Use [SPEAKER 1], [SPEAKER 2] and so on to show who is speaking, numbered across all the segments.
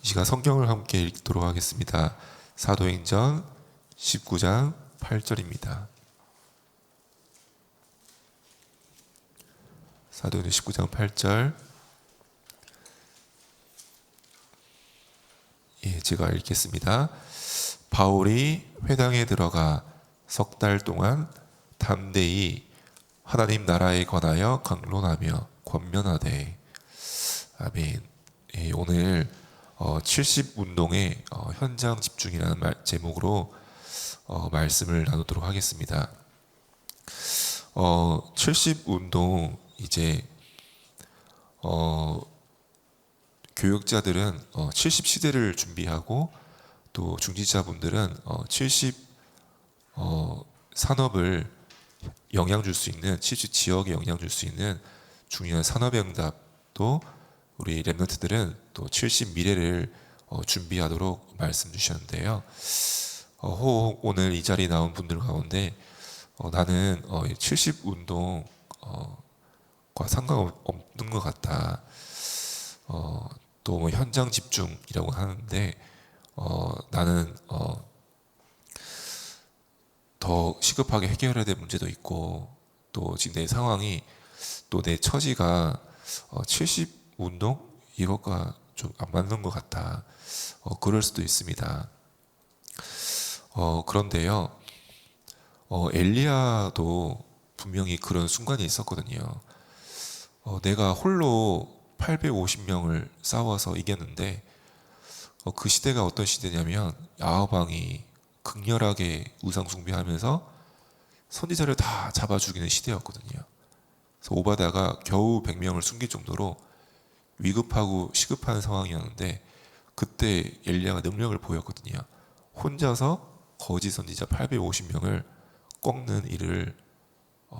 [SPEAKER 1] 이 시간 성경을 함께 읽도록 하겠습니다. 사도행전 19장 8절입니다. 사도행전 19장 8절. 제가 읽겠습니다. 바울이 회당에 들어가 석 달 동안 담대히 하나님 나라에 관하여 강론하며 권면하되. 아멘. 오늘 70운동의 현장 집중이라는 제목으로 말씀을 나누도록 하겠습니다. 70운동 이제 교육자들은 70시대를 준비하고 또 중지자분들은 70 산업을 영향 줄 수 있는 70 지역에 영향 줄 수 있는 중요한 산업응답도 우리 랩런트들은 또 70 미래를 준비하도록 말씀 주셨는데요. 혹 오늘 이 자리에 나온 분들 가운데 나는 70 운동과 상관없는 것 같다. 또 뭐 현장 집중이라고 하는데 나는 더 시급하게 해결해야 될 문제도 있고 또 지금 내 상황이 또 내 처지가 70 운동? 이것과 좀 안 맞는 것 같다. 그럴 수도 있습니다. 그런데요, 엘리야도 분명히 그런 순간이 있었거든요. 내가 홀로 850명을 싸워서 이겼는데 그 시대가 어떤 시대냐면 야호방이 극렬하게 우상 숭배하면서 선지자를 다 잡아 죽이는 시대였거든요. 그래서 오바다가 겨우 100명을 숨길 정도로 위급하고 시급한 상황이었는데 그때 엘리야가 능력을 보였거든요. 혼자서 거짓 선지자 850명을 꺾는 일을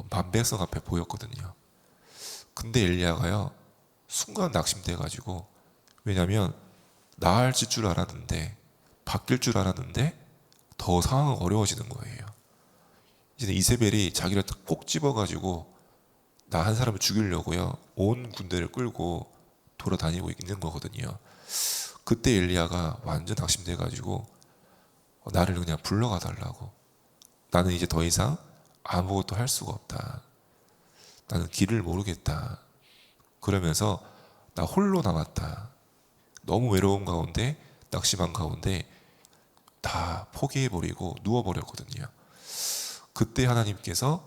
[SPEAKER 1] 만백성 앞에 보였거든요. 근데 엘리야가요 순간 낙심돼가지고, 왜냐하면 나아질 줄 알았는데 바뀔 줄 알았는데 더 상황은 어려워지는 거예요. 이제 이세벨이 자기를 꼭 집어가지고 나 한 사람을 죽이려고요 온 군대를 끌고 돌아다니고 있는 거거든요. 그때 엘리야가 완전 낙심돼가지고 나를 그냥 불러가 달라고. 나는 이제 더 이상 아무것도 할 수가 없다. 나는 길을 모르겠다. 그러면서 나 홀로 남았다. 너무 외로운 가운데 낙심한 가운데 다 포기해버리고 누워버렸거든요. 그때 하나님께서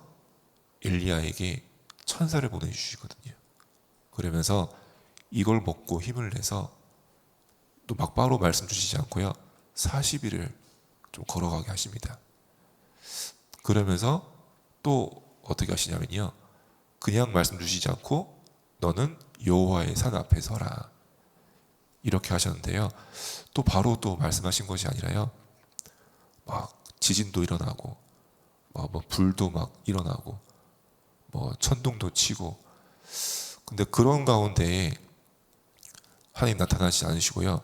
[SPEAKER 1] 엘리야에게 천사를 보내주시거든요. 그러면서 이걸 먹고 힘을 내서 또 막바로 말씀 주시지 않고요 40일을 좀 걸어가게 하십니다. 그러면서 또 어떻게 하시냐면요 그냥 말씀 주시지 않고 너는 여호와의 산 앞에 서라 이렇게 하셨는데요, 또 바로 또 말씀하신 것이 아니라요 막 지진도 일어나고 뭐 불도 막 일어나고 뭐 천둥도 치고. 근데 그런 가운데 하나님 나타나지 않으시고요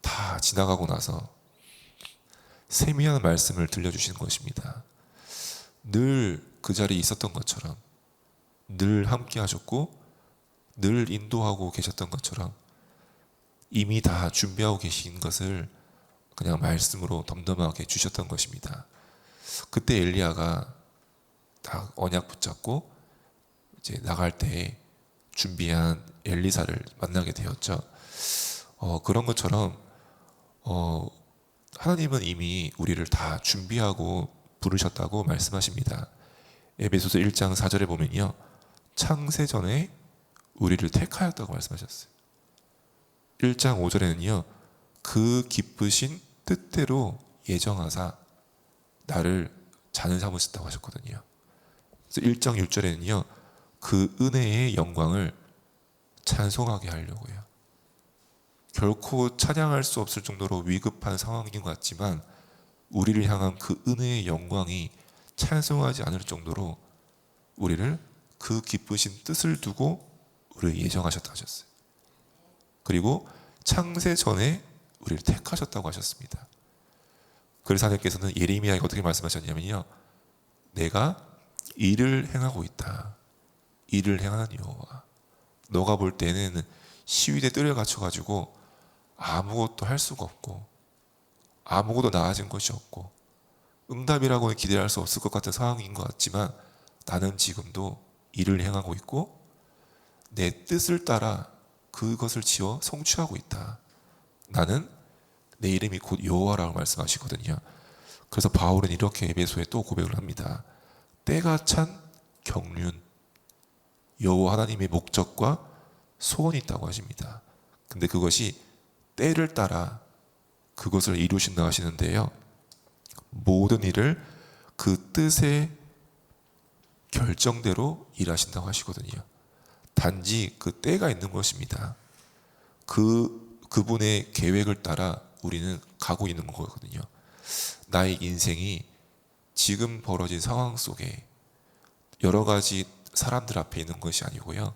[SPEAKER 1] 다 지나가고 나서 세미한 말씀을 들려주시는 것입니다. 늘 그 자리에 있었던 것처럼, 늘 함께 하셨고 늘 인도하고 계셨던 것처럼 이미 다 준비하고 계신 것을 그냥 말씀으로 덤덤하게 주셨던 것입니다. 그때 엘리야가 다 언약 붙잡고 이제 나갈 때 준비한 엘리사를 만나게 되었죠. 그런 것처럼 하나님은 이미 우리를 다 준비하고 부르셨다고 말씀하십니다. 에베소서 1장 4절에 보면요 창세전에 우리를 택하였다고 말씀하셨어요. 1장 5절에는요 그 기쁘신 뜻대로 예정하사 나를 자는 삼으셨다고 하셨거든요. 그래서 1장 6절에는요 그 은혜의 영광을 찬송하게 하려고요. 결코 찬양할 수 없을 정도로 위급한 상황인 것 같지만 우리를 향한 그 은혜의 영광이 찬송하지 않을 정도로 우리를 그 기쁘신 뜻을 두고 우리를 예정하셨다 하셨어요. 그리고 창세 전에 우리를 택하셨다고 하셨습니다. 그래서 하나님께서는 예레미야에게 어떻게 말씀하셨냐면요 내가 일을 행하고 있다. 일을 행하는 여호와. 너가 볼 때는 시위대 뜰에 갇혀가지고 아무것도 할 수가 없고 아무것도 나아진 것이 없고 응답이라고는 기대할 수 없을 것 같은 상황인 것 같지만 나는 지금도 일을 행하고 있고 내 뜻을 따라 그것을 지어 성취하고 있다. 나는 내 이름이 곧 여호와라고 말씀하시거든요. 그래서 바울은 이렇게 에베소에 또 고백을 합니다. 때가 찬 경륜, 여호와 하나님의 목적과 소원이 있다고 하십니다. 근데 그것이 때를 따라 그것을 이루신다 하시는데요. 모든 일을 그 뜻의 결정대로 일하신다고 하시거든요. 단지 그 때가 있는 것입니다. 그분의 계획을 따라 우리는 가고 있는 거거든요. 나의 인생이 지금 벌어진 상황 속에 여러 가지 사람들 앞에 있는 것이 아니고요.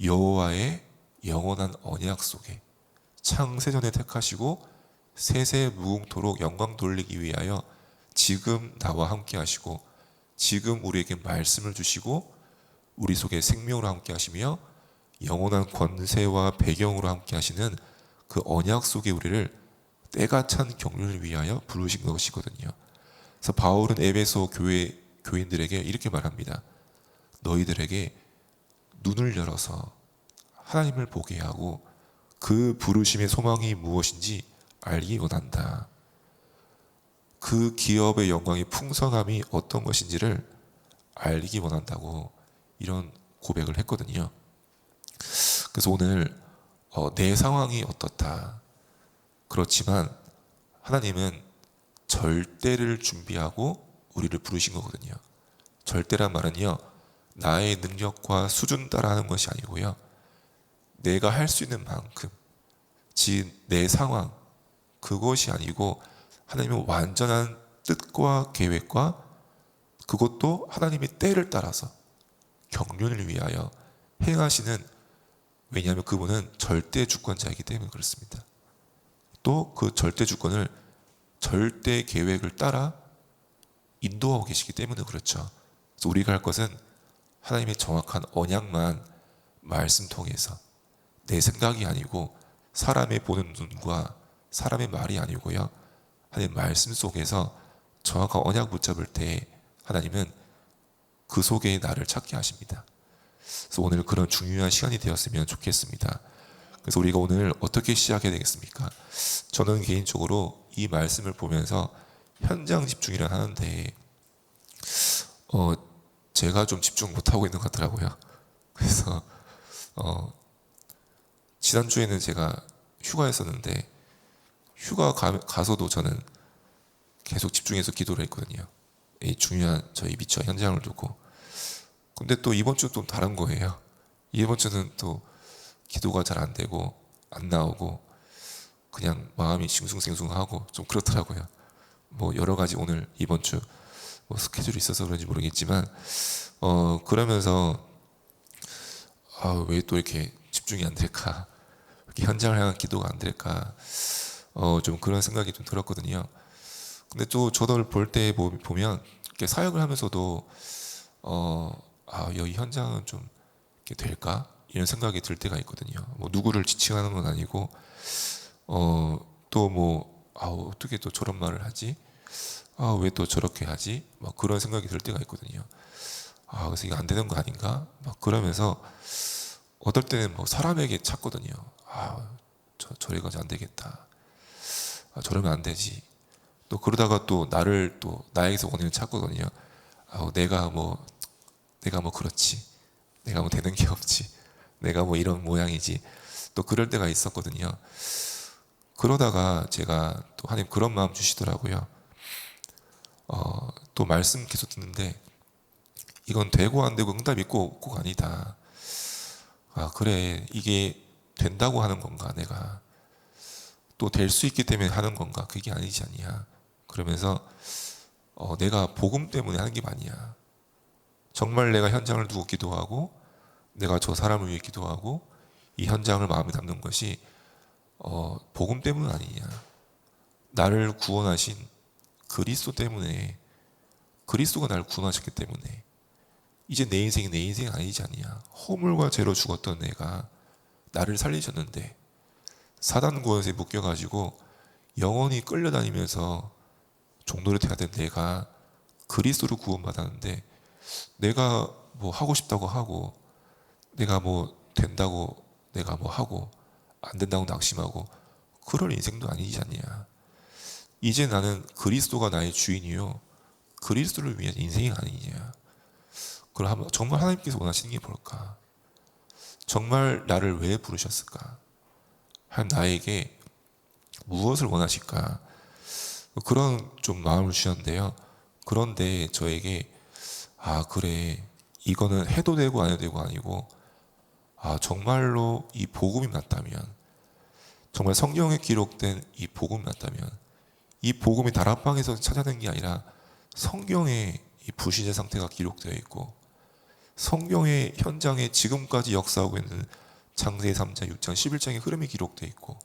[SPEAKER 1] 여호와의 영원한 언약 속에 창세전에 택하시고 세세 무궁토록 영광 돌리기 위하여 지금 나와 함께 하시고 지금 우리에게 말씀을 주시고 우리 속에 생명으로 함께 하시며 영원한 권세와 배경으로 함께 하시는 그 언약 속에 우리를 때가 찬 경륜을 위하여 부르신 것이거든요. 그래서 바울은 에베소 교인들에게 이렇게 말합니다. 너희들에게 눈을 열어서 하나님을 보게 하고 그 부르심의 소망이 무엇인지 알기 원한다. 그 기업의 영광의 풍성함이 어떤 것인지를 알기 원한다고 이런 고백을 했거든요. 그래서 오늘 내 상황이 어떻다. 그렇지만 하나님은 절대를 준비하고 우리를 부르신 거거든요. 절대란 말은요, 나의 능력과 수준 따라 하는 것이 아니고요. 내가 할 수 있는 만큼, 즉 내 상황, 그것이 아니고 하나님은 완전한 뜻과 계획과 그것도 하나님의 때를 따라서 경륜을 위하여 행하시는, 왜냐하면 그분은 절대 주권자이기 때문에 그렇습니다. 또 그 절대 주권을 절대 계획을 따라 인도하고 계시기 때문에 그렇죠. 그래서 우리가 할 것은 하나님의 정확한 언약만 말씀 통해서, 내 생각이 아니고 사람의 보는 눈과 사람의 말이 아니고요, 하나님 말씀 속에서 정확한 언약 붙잡을 때 하나님은 그 속에 나를 찾게 하십니다. 그래서 오늘 그런 중요한 시간이 되었으면 좋겠습니다. 그래서 우리가 오늘 어떻게 시작해야 되겠습니까? 저는 개인적으로 이 말씀을 보면서 현장 집중이라 하는데 제가 좀 집중 못하고 있는 것 같더라고요. 그래서 지난주에는 제가 휴가했었는데 휴가 가서도 저는 계속 집중해서 기도를 했거든요. 이 중요한 저희 미처 현장을 두고. 근데 또 이번 주는 또 다른 거예요. 이번 주는 또 기도가 잘 안 되고 안 나오고 그냥 마음이 싱숭생숭하고 좀 그렇더라고요. 뭐 여러 가지 오늘 이번 주 뭐 스케줄이 있어서 그런지 모르겠지만 그러면서 왜 또 이렇게 집중이 안 될까, 이렇게 현장을 향한 기도가 안 될까, 좀 그런 생각이 좀 들었거든요. 근데 또 저를 볼 때 보면 이렇게 사역을 하면서도 여기 현장은 좀 이렇게 될까, 이런 생각이 들 때가 있거든요. 뭐 누구를 지칭하는 건 아니고 또 뭐 어떻게 또 저런 말을 하지? 왜 또 저렇게 하지? 막 그런 생각이 들 때가 있거든요. 그래서 이거 안 되는 거 아닌가? 막 그러면서 어떨 때는 뭐 사람에게 찾거든요. 저래 가지고 안 되겠다. 저러면 안 되지. 또 그러다가 또 나를 또 나에게서 원인을 찾거든요. 내가 뭐 그렇지. 내가 뭐 되는 게 없지. 내가 뭐 이런 모양이지. 또 그럴 때가 있었거든요. 그러다가 제가 또 하나님 그런 마음 주시더라고요. 또 말씀 계속 듣는데 이건 되고 안 되고 응답 있고 꼭 아니다. 그래, 이게 된다고 하는 건가, 내가 또 될 수 있기 때문에 하는 건가, 그게 아니지 않냐. 그러면서 내가 복음 때문에 하는 게 아니야. 정말 내가 현장을 두고 기도하고 내가 저 사람을 위해 기도하고 이 현장을 마음에 담는 것이 복음 때문은 아니냐. 나를 구원하신 그리스도 때문에, 그리스도가 나를 구원하셨기 때문에 이제 내 인생이 내 인생이 아니지 않냐. 허물과 죄로 죽었던 내가 나를 살리셨는데 사단 권세에 묶여가지고 영원히 끌려다니면서 종노릇 해야 된 내가 그리스도로 구원받았는데, 내가 뭐 하고 싶다고 하고, 내가 뭐 된다고 내가 뭐 하고, 안 된다고 낙심하고, 그럴 인생도 아니지 않냐. 이제 나는 그리스도가 나의 주인이요, 그리스도를 위한 인생이 아니냐. 그럼 정말 하나님께서 원하시는 게 뭘까? 정말 나를 왜 부르셨을까? 나에게 무엇을 원하실까? 그런 좀 마음을 주셨는데요. 그런데 저에게 그래, 이거는 해도 되고 안 해도 되고 아니고, 정말로 이 복음이 맞다면, 정말 성경에 기록된 이 복음이 맞다면, 이 복음이 다락방에서 찾아낸 게 아니라 성경에 이 부시제 상태가 기록되어 있고, 성경의 현장에 지금까지 역사하고 있는 창세기 3장, 6장, 11장의 흐름이 기록되어 있고,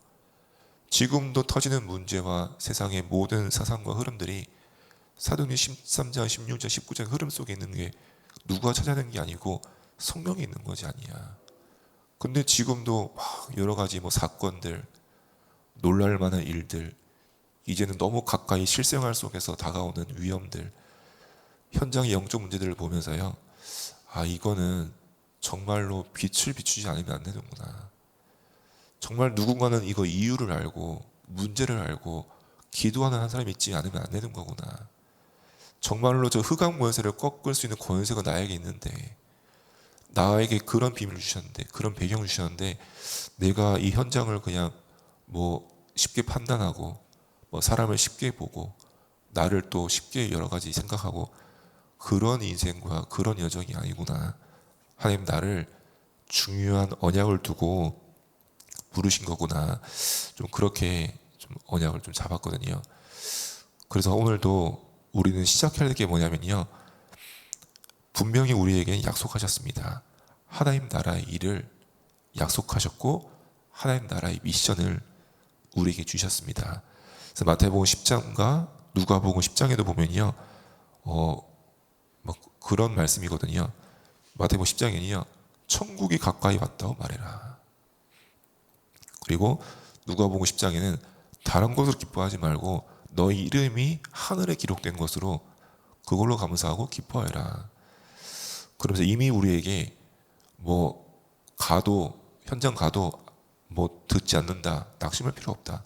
[SPEAKER 1] 지금도 터지는 문제와 세상의 모든 사상과 흐름들이 사도행전 13장, 16장, 19장 흐름 속에 있는 게 누가 찾아낸 게 아니고 성경에 있는 것이 아니야. 근데 지금도 막 여러 가지 뭐 사건들, 놀랄 만한 일들, 이제는 너무 가까이 실생활 속에서 다가오는 위험들, 현장의 영적 문제들을 보면서요, 이거는 정말로 빛을 비추지 않으면 안 되는구나. 정말 누군가는 이거 이유를 알고 문제를 알고 기도하는 한 사람이 있지 않으면 안 되는 거구나. 정말로 저 흑암 권세를 꺾을 수 있는 권세가 나에게 있는데, 나에게 그런 비밀을 주셨는데, 그런 배경을 주셨는데, 내가 이 현장을 그냥 뭐 쉽게 판단하고, 뭐 사람을 쉽게 보고, 나를 또 쉽게 여러 가지 생각하고, 그런 인생과 그런 여정이 아니구나. 하나님 나를 중요한 언약을 두고 부르신 거구나. 좀 그렇게 좀 언약을 좀 잡았거든요. 그래서 오늘도 우리는 시작해야 될 게 뭐냐면요, 분명히 우리에게 약속하셨습니다. 하나님 나라의 일을 약속하셨고, 하나님 나라의 미션을 우리에게 주셨습니다. 그래서 마태복음 10장과 누가복음 10장에도 보면요, 뭐 그런 말씀이거든요. 마태복음 10장에는요, 천국이 가까이 왔다고 말해라. 그리고 누가복음 10장에는 다른 것으로 기뻐하지 말고 너희 이름이 하늘에 기록된 것으로 그걸로 감사하고 기뻐해라. 그러면서 이미 우리에게 뭐 현장 가도 뭐 듣지 않는다, 낙심할 필요 없다,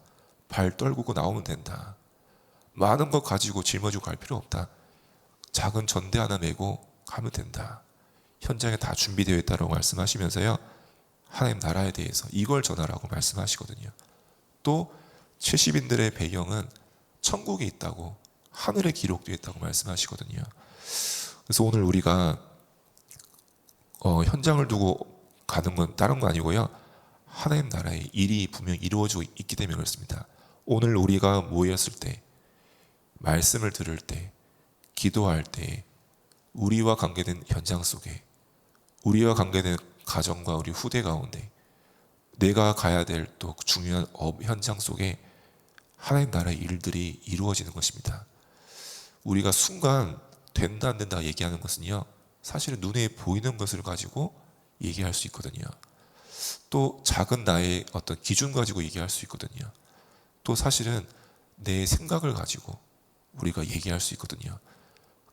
[SPEAKER 1] 발 떨구고 나오면 된다, 많은 것 가지고 짊어지고 갈 필요 없다, 작은 전대 하나 메고 가면 된다, 현장에 다 준비되어 있다고 말씀하시면서요, 하나님 나라에 대해서 이걸 전하라고 말씀하시거든요. 또 70인들의 배경은 천국에 있다고, 하늘에 기록되어 있다고 말씀하시거든요. 그래서 오늘 우리가 현장을 두고 가는 건 다른 거 아니고요, 하나님 나라의 일이 분명히 이루어지고 있기 때문에 그렇습니다. 오늘 우리가 모였을 때, 말씀을 들을 때, 기도할 때, 우리와 관계된 현장 속에, 우리와 관계된 가정과 우리 후대 가운데, 내가 가야 될 또 중요한 현장 속에 하나님 나라의 일들이 이루어지는 것입니다. 우리가 순간 된다 안 된다 얘기하는 것은요, 사실은 눈에 보이는 것을 가지고 얘기할 수 있거든요. 또 작은 나의 어떤 기준 가지고 얘기할 수 있거든요. 또 사실은 내 생각을 가지고 우리가 얘기할 수 있거든요.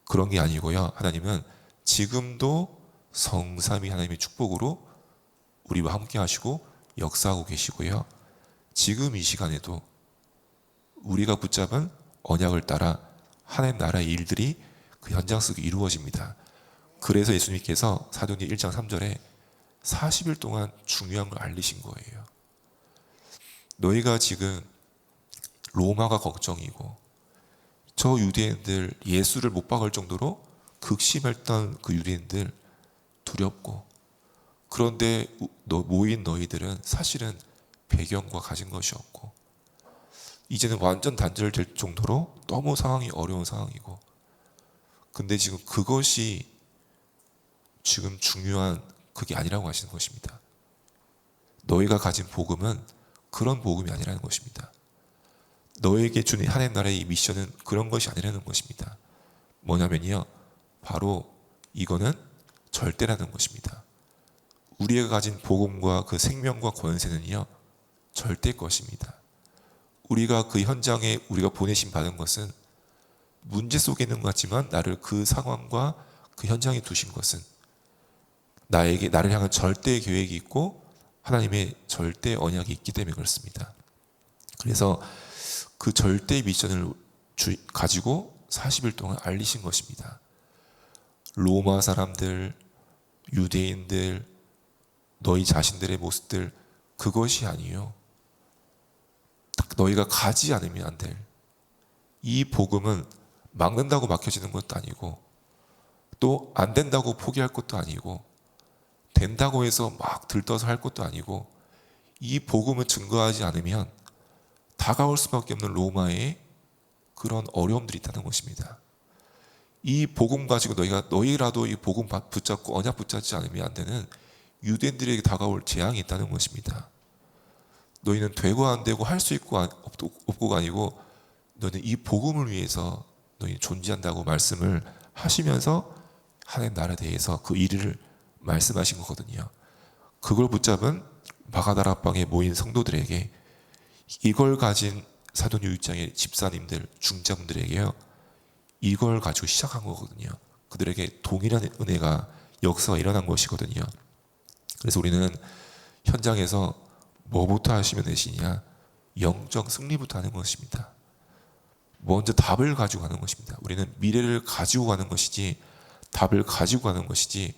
[SPEAKER 1] 그런 게 아니고요, 하나님은 지금도 성삼위 하나님의 축복으로 우리와 함께 하시고 역사하고 계시고요, 지금 이 시간에도 우리가 붙잡은 언약을 따라 하나님 나라의 일들이 그 현장 속에 이루어집니다. 그래서 예수님께서 사도행전 1장 3절에 40일 동안 중요한 걸 알리신 거예요. 너희가 지금 로마가 걱정이고, 저 유대인들 예수를 못 박을 정도로 극심했던 그 유대인들 두렵고, 그런데 모인 너희들은 사실은 배경과 가진 것이 없고, 이제는 완전 단절될 정도로 너무 상황이 어려운 상황이고, 근데 지금 그것이 지금 중요한 그게 아니라고 하시는 것입니다. 너희가 가진 복음은 그런 복음이 아니라는 것입니다. 너에게 주는 하나님 나라의 이 미션은 그런 것이 아니라는 것입니다. 뭐냐면요, 바로 이거는 절대라는 것입니다. 우리가 가진 복음과 그 생명과 권세는요, 절대 것입니다. 우리가 그 현장에 우리가 보내심 받은 것은 문제 속에 있는 것 같지만 나를 그 상황과 그 현장에 두신 것은 나를 향한 절대 계획이 있고 하나님의 절대 언약이 있기 때문에 그렇습니다. 그래서 그 절대 미션을 가지고 40일 동안 알리신 것입니다. 로마 사람들, 유대인들, 너희 자신들의 모습들, 그것이 아니요. 너희가 가지 않으면 안 될 이 복음은 막는다고 막혀지는 것도 아니고 또 안 된다고 포기할 것도 아니고 된다고 해서 막 들떠서 할 것도 아니고 이 복음을 증거하지 않으면 다가올 수밖에 없는 로마의 그런 어려움들이 있다는 것입니다. 이 복음 가지고 너희라도 이 복음 붙잡고 언약 붙잡지 않으면 안 되는 유대인들에게 다가올 재앙이 있다는 것입니다. 너희는 되고 안 되고 할 수 있고 없고가 아니고 너는 이 복음을 위해서 너희 존재한다고 말씀을 하시면서 하나님 나라에 대해서 그 일을 말씀하신 거거든요. 그걸 붙잡은 마가다락방에 모인 성도들에게 이걸 가진 사도행전 6장의 집사님들, 중자분들에게요, 이걸 가지고 시작한 거거든요. 그들에게 동일한 은혜가 역사가 일어난 것이거든요. 그래서 우리는 현장에서 뭐부터 하시면 되시냐? 영적 승리부터 하는 것입니다. 먼저 답을 가지고 가는 것입니다. 우리는 미래를 가지고 가는 것이지 답을 가지고 가는 것이지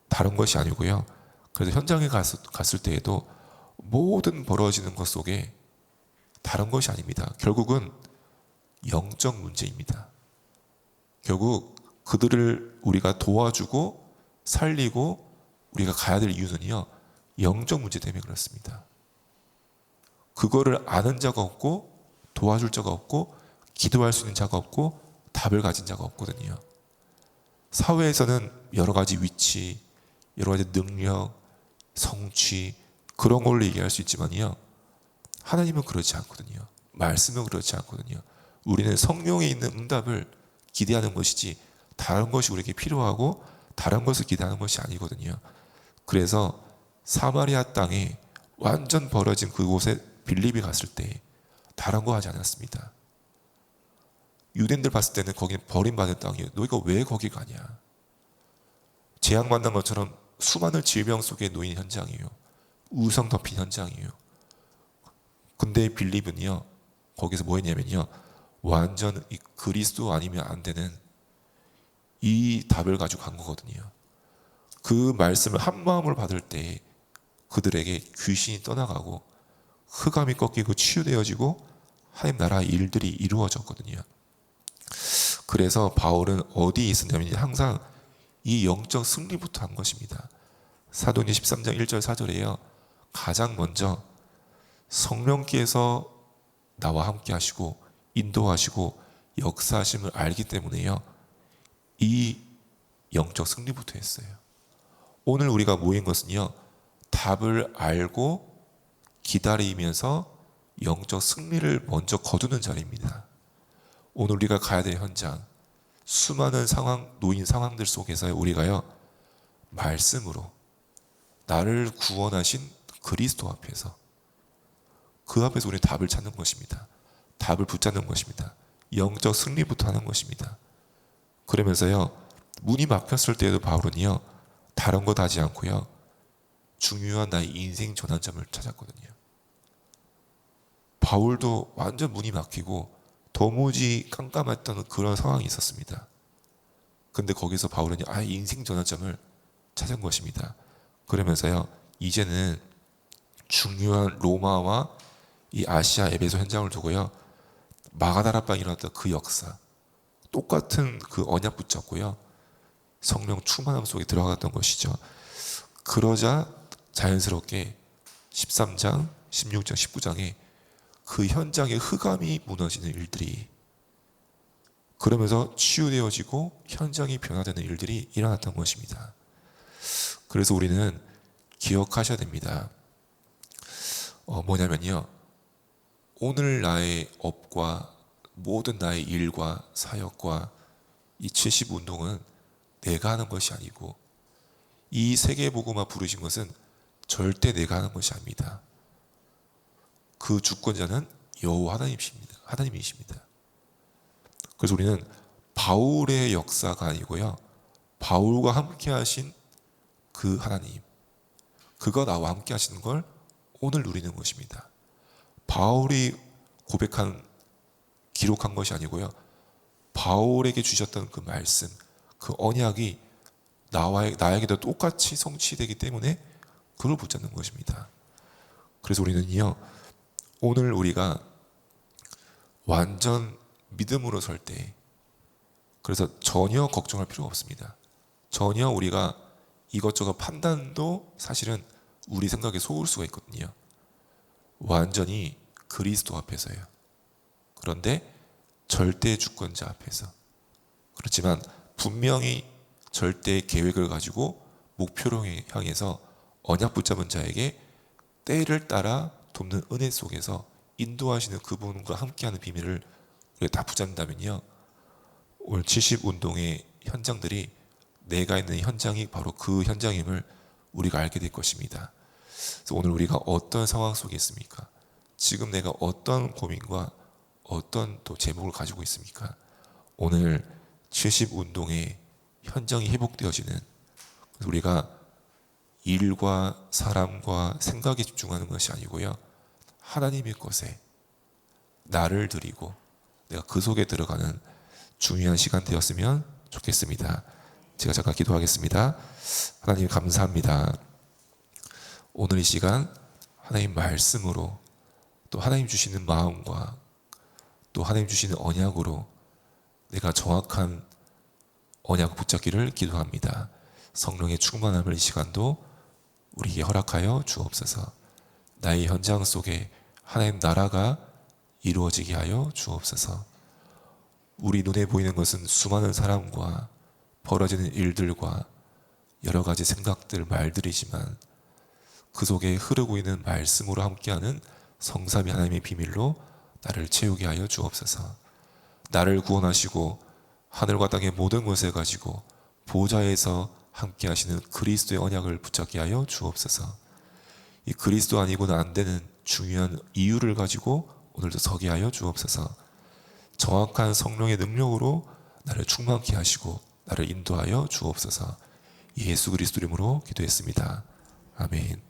[SPEAKER 1] 다른 것이 아니고요. 그래서 현장에 갔을 때에도 모든 벌어지는 것 속에 다른 것이 아닙니다. 결국은 영적 문제입니다. 결국 그들을 우리가 도와주고 살리고 우리가 가야 될 이유는요, 영적 문제 때문에 그렇습니다. 그거를 아는 자가 없고 도와줄 자가 없고 기도할 수 있는 자가 없고 답을 가진 자가 없거든요. 사회에서는 여러 가지 위치, 여러 가지 능력, 성취 그런 걸로 얘기할 수 있지만요, 하나님은 그렇지 않거든요. 말씀은 그렇지 않거든요. 우리는 성령에 있는 응답을 기대하는 것이지 다른 것이 우리에게 필요하고 다른 것을 기대하는 것이 아니거든요. 그래서 사마리아 땅에 완전 벌어진 그곳에 빌립이 갔을 때 다른 거 하지 않았습니다. 유대인들 봤을 때는 거기는 버림받은 땅이에요. 너희가 왜 거기 가냐? 재앙 만난 것처럼 수많은 질병 속에 놓인 현장이에요. 우상 덮인 현장이에요. 근데 빌립은요, 거기서 뭐 했냐면요, 완전 이 그리스도 아니면 안 되는 이 답을 가지고 간 거거든요. 그 말씀을 한 마음으로 받을 때 그들에게 귀신이 떠나가고 흑암이 꺾이고 치유되어지고 하나님 나라의 일들이 이루어졌거든요. 그래서 바울은 어디에 있었냐면 항상 이 영적 승리부터 한 것입니다. 사도행전 13장 1절 4절에요. 가장 먼저 성령께서 나와 함께 하시고 인도하시고 역사하심을 알기 때문에요, 이 영적 승리부터 했어요. 오늘 우리가 모인 것은요, 답을 알고 기다리면서 영적 승리를 먼저 거두는 자리입니다. 오늘 우리가 가야 될 현장, 수많은 놓인 상황들 속에서 우리가요, 말씀으로 나를 구원하신 그리스도 앞에서 그 앞에서 우리는 답을 찾는 것입니다. 답을 붙잡는 것입니다. 영적 승리부터 하는 것입니다. 그러면서요, 문이 막혔을 때에도 바울은요, 다른 것 하지 않고요, 중요한 나의 인생 전환점을 찾았거든요. 바울도 완전 문이 막히고 도무지 깜깜했던 그런 상황이 있었습니다. 근데 거기서 바울은 아예 인생 전환점을 찾은 것입니다. 그러면서요, 이제는 중요한 로마와 이 아시아 에베소 현장을 두고요, 마가다락방에 일어났던 그 역사, 똑같은 그 언약 붙잡고요, 성령 충만함 속에 들어갔던 것이죠. 그러자 자연스럽게 13장, 16장, 19장에 그 현장의 흑암이 무너지는 일들이, 그러면서 치유되어지고 현장이 변화되는 일들이 일어났던 것입니다. 그래서 우리는 기억하셔야 됩니다. 뭐냐면요, 오늘 나의 업과 모든 나의 일과 사역과 이 70운동은 내가 하는 것이 아니고 이 세계복음화 부르신 것은 절대 내가 하는 것이 아닙니다. 그 주권자는 여호와 하나님이십니다. 그래서 우리는 바울의 역사가 아니고요, 바울과 함께 하신 그 하나님, 그가 나와 함께 하시는 걸 오늘 누리는 것입니다. 바울이 기록한 것이 아니고요, 바울에게 주셨던 그 말씀, 그 언약이 나에게도 똑같이 성취되기 때문에 그걸 붙잡는 것입니다. 그래서 우리는요, 오늘 우리가 완전 믿음으로 설 때, 그래서 전혀 걱정할 필요가 없습니다. 전혀 우리가 이것저것 판단도 사실은 우리 생각에 속을 수가 있거든요. 완전히 그리스도 앞에서요. 그런데 절대 주권자 앞에서. 그렇지만 분명히 절대 계획을 가지고 목표를 향해서 언약 붙잡은 자에게 때를 따라 돕는 은혜 속에서 인도하시는 그분과 함께하는 비밀을 우리가 다 붙잡는다면요, 오늘 70 운동의 현장들이 내가 있는 현장이 바로 그 현장임을 우리가 알게 될 것입니다. 그래서 오늘 우리가 어떤 상황 속에 있습니까? 지금 내가 어떤 고민과 어떤 또 제목을 가지고 있습니까? 오늘 70 운동의 현장이 회복되어지는, 우리가 일과 사람과 생각에 집중하는 것이 아니고요, 하나님의 것에 나를 드리고 내가 그 속에 들어가는 중요한 시간 되었으면 좋겠습니다. 제가 잠깐 기도하겠습니다. 하나님 감사합니다. 오늘 이 시간 하나님 말씀으로, 또 하나님 주시는 마음과 또 하나님 주시는 언약으로 내가 정확한 언약 붙잡기를 기도합니다. 성령의 충만함을 이 시간도 우리에게 허락하여 주옵소서. 나의 현장 속에 하나님 나라가 이루어지게 하여 주옵소서. 우리 눈에 보이는 것은 수많은 사람과 벌어지는 일들과 여러 가지 생각들, 말들이지만 그 속에 흐르고 있는 말씀으로 함께하는 성삼위 하나님의 비밀로 나를 채우게 하여 주옵소서. 나를 구원하시고 하늘과 땅의 모든 것을 가지고 보좌에서 함께 하시는 그리스도의 언약을 붙잡게 하여 주옵소서. 이 그리스도 아니고는 안 되는 중요한 이유를 가지고 오늘도 서게 하여 주옵소서. 정확한 성령의 능력으로 나를 충만케 하시고 나를 인도하여 주옵소서. 예수 그리스도 이름으로 기도했습니다. 아멘.